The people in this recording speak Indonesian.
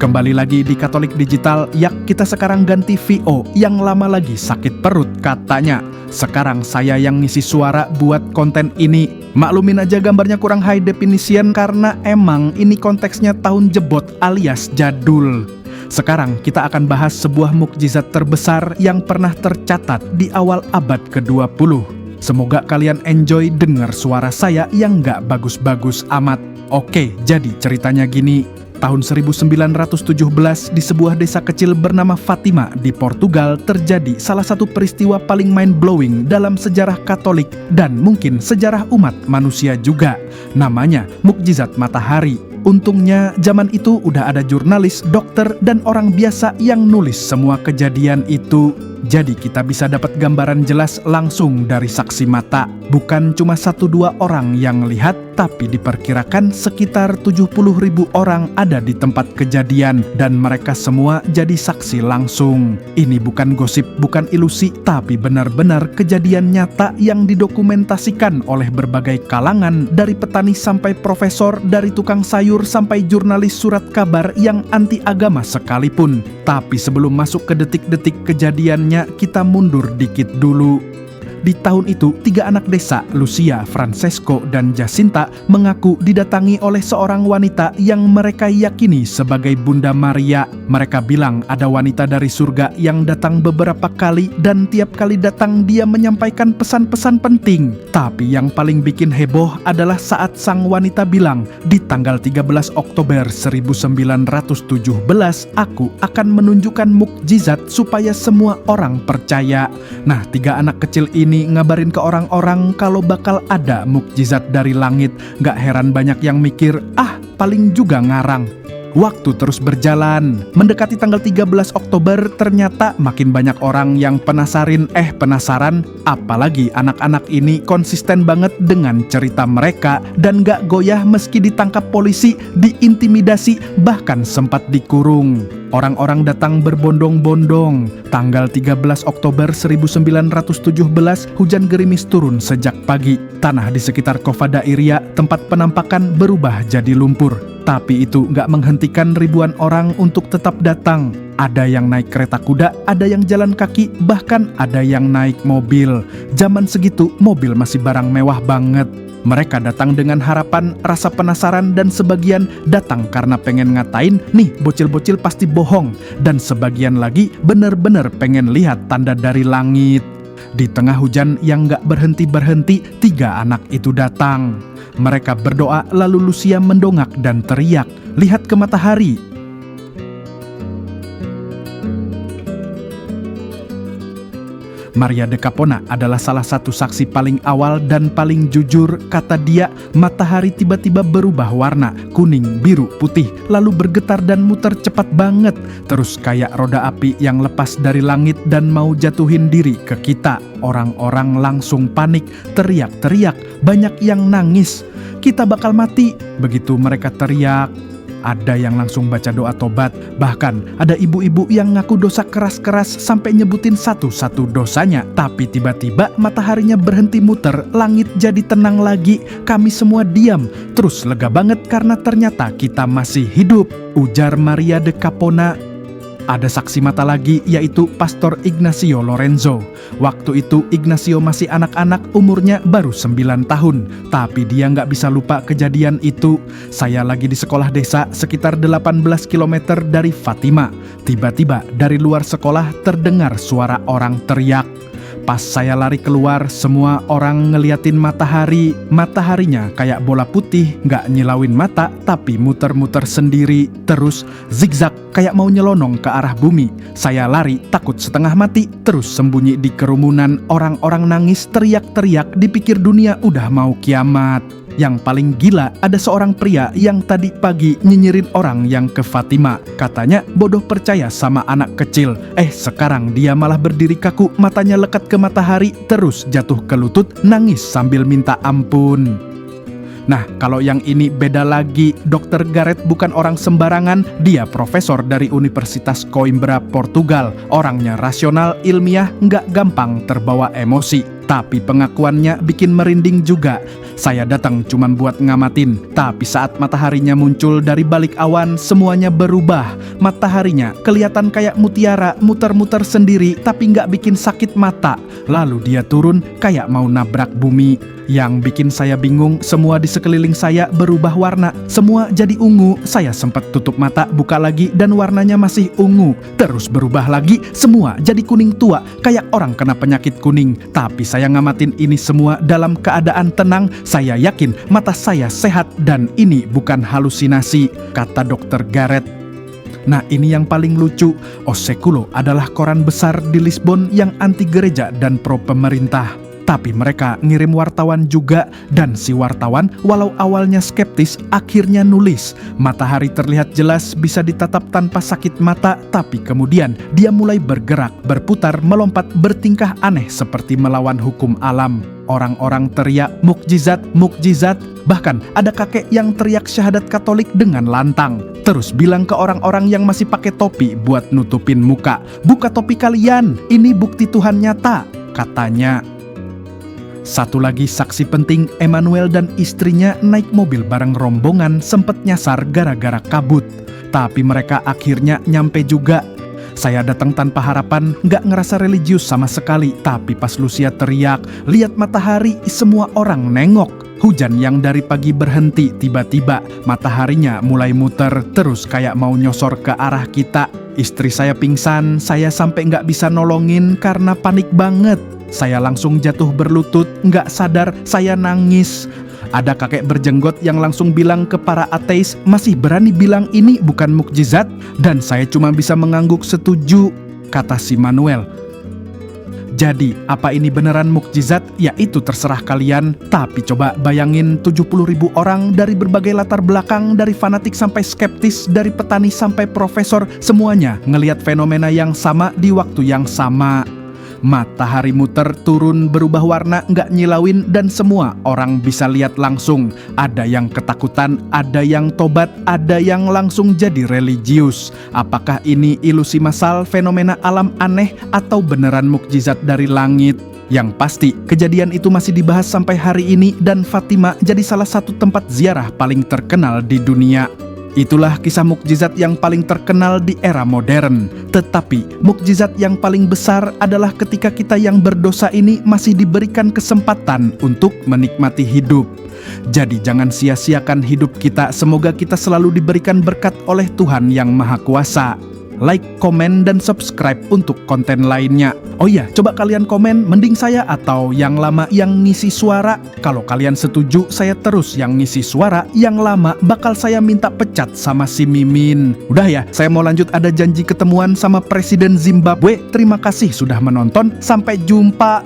Kembali lagi di Katolik Digital, yak kita sekarang ganti VO yang lama lagi sakit perut katanya. Sekarang saya yang ngisi suara buat konten ini. Maklumin aja gambarnya kurang high definition karena emang ini konteksnya tahun jebot alias jadul. Sekarang kita akan bahas sebuah mukjizat terbesar yang pernah tercatat di awal abad ke-20. Semoga kalian enjoy dengar suara saya yang gak bagus-bagus amat. Oke, jadi ceritanya gini. Tahun 1917 di sebuah desa kecil bernama Fatima di Portugal terjadi salah satu peristiwa paling mind-blowing dalam sejarah Katolik dan mungkin sejarah umat manusia juga. Namanya mukjizat matahari. Untungnya zaman itu udah ada jurnalis, dokter, dan orang biasa yang nulis semua kejadian itu. Jadi kita bisa dapat gambaran jelas langsung dari saksi mata. Bukan cuma 1-2 orang yang lihat, tapi diperkirakan sekitar 70.000 orang ada di tempat kejadian dan mereka semua jadi saksi langsung. Ini bukan gosip, bukan ilusi, tapi benar-benar kejadian nyata yang didokumentasikan oleh berbagai kalangan, dari petani sampai profesor, dari tukang sayur sampai jurnalis surat kabar yang anti agama sekalipun. Tapi sebelum masuk ke detik-detik kejadiannya, kita mundur dikit dulu. Di tahun itu, 3 anak desa, Lucia, Francesco, dan Jacinta, mengaku didatangi oleh seorang wanita yang mereka yakini sebagai Bunda Maria. Mereka bilang ada wanita dari surga yang datang beberapa kali dan tiap kali datang dia menyampaikan pesan-pesan penting. Tapi yang paling bikin heboh adalah saat sang wanita bilang, di tanggal 13 Oktober 1917, aku akan menunjukkan mukjizat supaya semua orang percaya. Nah, 3 anak kecil ini ngabarin ke orang-orang kalau bakal ada mukjizat dari langit. Gak heran banyak yang mikir, paling juga ngarang. Waktu terus berjalan. Mendekati tanggal 13 Oktober, ternyata makin banyak orang yang penasaran. Apalagi anak-anak ini konsisten banget dengan cerita mereka dan gak goyah meski ditangkap polisi, diintimidasi, bahkan sempat dikurung. Orang-orang datang berbondong-bondong. Tanggal 13 Oktober 1917, hujan gerimis turun sejak pagi. Tanah di sekitar Cova da Iria, tempat penampakan, berubah jadi lumpur. Tapi itu gak menghentikan ribuan orang untuk tetap datang. Ada yang naik kereta kuda, ada yang jalan kaki, bahkan ada yang naik mobil. Zaman segitu, mobil masih barang mewah banget. Mereka datang dengan harapan, rasa penasaran, dan sebagian datang karena pengen ngatain, nih bocil-bocil pasti bohong. Dan sebagian lagi bener-bener pengen lihat tanda dari langit. Di tengah hujan yang gak berhenti-berhenti, 3 anak itu datang. Mereka berdoa, lalu Lucia mendongak dan teriak, lihat ke matahari. Maria de Capona adalah salah satu saksi paling awal dan paling jujur. Kata dia, matahari tiba-tiba berubah warna, kuning, biru, putih, lalu bergetar dan muter cepat banget. Terus kayak roda api yang lepas dari langit dan mau jatuhin diri ke kita. Orang-orang langsung panik, teriak-teriak, banyak yang nangis. Kita bakal mati, begitu mereka teriak. Ada yang langsung baca doa tobat. Bahkan ada ibu-ibu yang ngaku dosa keras-keras sampai nyebutin satu-satu dosanya. Tapi tiba-tiba mataharinya berhenti muter, langit jadi tenang lagi. Kami semua diam, terus lega banget karena ternyata kita masih hidup, ujar Maria de Capona. Ada saksi mata lagi, yaitu Pastor Ignacio Lorenzo. Waktu itu Ignacio masih anak-anak, umurnya baru 9 tahun. Tapi dia nggak bisa lupa kejadian itu. Saya lagi di sekolah desa sekitar 18 km dari Fatima. Tiba-tiba dari luar sekolah terdengar suara orang teriak. Pas saya lari keluar, semua orang ngeliatin matahari. Mataharinya kayak bola putih, nggak nyilauin mata, tapi muter-muter sendiri. Terus zigzag, kayak mau nyelonong ke arah bumi. Saya lari, takut setengah mati, terus sembunyi di kerumunan. Orang-orang nangis, teriak-teriak, dipikir dunia udah mau kiamat. Yang paling gila, ada seorang pria yang tadi pagi nyinyirin orang yang ke Fatima. Katanya bodoh percaya sama anak kecil. Sekarang dia malah berdiri kaku, matanya lekat ke matahari, terus jatuh ke lutut, nangis sambil minta ampun. Nah, kalau yang ini beda lagi. Dr. Gareth bukan orang sembarangan. Dia profesor dari Universitas Coimbra, Portugal. Orangnya rasional, ilmiah, nggak gampang terbawa emosi. Tapi pengakuannya bikin merinding juga. Saya datang cuma buat ngamatin, tapi saat mataharinya muncul dari balik awan, semuanya berubah. Mataharinya kelihatan kayak mutiara, muter-muter sendiri tapi nggak bikin sakit mata. Lalu dia turun kayak mau nabrak bumi. Yang bikin saya bingung, semua di sekeliling saya berubah warna. Semua jadi ungu. Saya sempat tutup mata, buka lagi, dan warnanya masih ungu. Terus berubah lagi, semua jadi kuning tua, kayak orang kena penyakit kuning. Tapi saya ngamatin ini semua dalam keadaan tenang. Saya yakin mata saya sehat dan ini bukan halusinasi, kata Dr. Garrett. Nah, ini yang paling lucu. O Século adalah koran besar di Lisbon yang anti gereja dan pro pemerintah. Tapi mereka ngirim wartawan juga, dan si wartawan walau awalnya skeptis akhirnya nulis. Matahari terlihat jelas bisa ditatap tanpa sakit mata, tapi kemudian dia mulai bergerak, berputar, melompat, bertingkah aneh seperti melawan hukum alam. Orang-orang teriak mukjizat, mukjizat. Bahkan ada kakek yang teriak syahadat Katolik dengan lantang. Terus bilang ke orang-orang yang masih pakai topi buat nutupin muka, "Buka topi kalian, ini bukti Tuhan nyata," katanya. Satu lagi saksi penting, Emmanuel dan istrinya naik mobil bareng rombongan sempet nyasar gara-gara kabut. Tapi mereka akhirnya nyampe juga. Saya datang tanpa harapan, nggak ngerasa religius sama sekali. Tapi pas Lucia teriak, "Lihat matahari," semua orang nengok. Hujan yang dari pagi berhenti, tiba-tiba mataharinya mulai muter, terus kayak mau nyosor ke arah kita. Istri saya pingsan, saya sampai nggak bisa nolongin karena panik banget. Saya langsung jatuh berlutut, nggak sadar saya nangis. Ada kakek berjenggot yang langsung bilang ke para ateis, "Masih berani bilang ini bukan mukjizat?" Dan saya cuma bisa mengangguk setuju, kata si Manuel. Jadi, apa ini beneran mukjizat? Ya itu terserah kalian. Tapi coba bayangin 70.000 orang dari berbagai latar belakang, dari fanatik sampai skeptis, dari petani sampai profesor, semuanya ngelihat fenomena yang sama di waktu yang sama. Matahari muter, turun, berubah warna, nggak nyilauin, dan semua orang bisa lihat langsung. Ada yang ketakutan, ada yang tobat, ada yang langsung jadi religius. Apakah ini ilusi massal, fenomena alam aneh, atau beneran mukjizat dari langit? Yang pasti, kejadian itu masih dibahas sampai hari ini, dan Fatima jadi salah satu tempat ziarah paling terkenal di dunia. Itulah kisah mukjizat yang paling terkenal di era modern. Tetapi mukjizat yang paling besar adalah ketika kita yang berdosa ini masih diberikan kesempatan untuk menikmati hidup. Jadi jangan sia-siakan hidup kita. Semoga kita selalu diberikan berkat oleh Tuhan yang Maha Kuasa. Like, komen, dan subscribe untuk konten lainnya. Oh iya, coba kalian komen mending saya atau yang lama yang ngisi suara. Kalau kalian setuju saya terus yang ngisi suara, yang lama bakal saya minta pecat sama si Mimin. Udah ya, saya mau lanjut, ada janji ketemuan sama Presiden Zimbabwe. Terima kasih sudah menonton, sampai jumpa.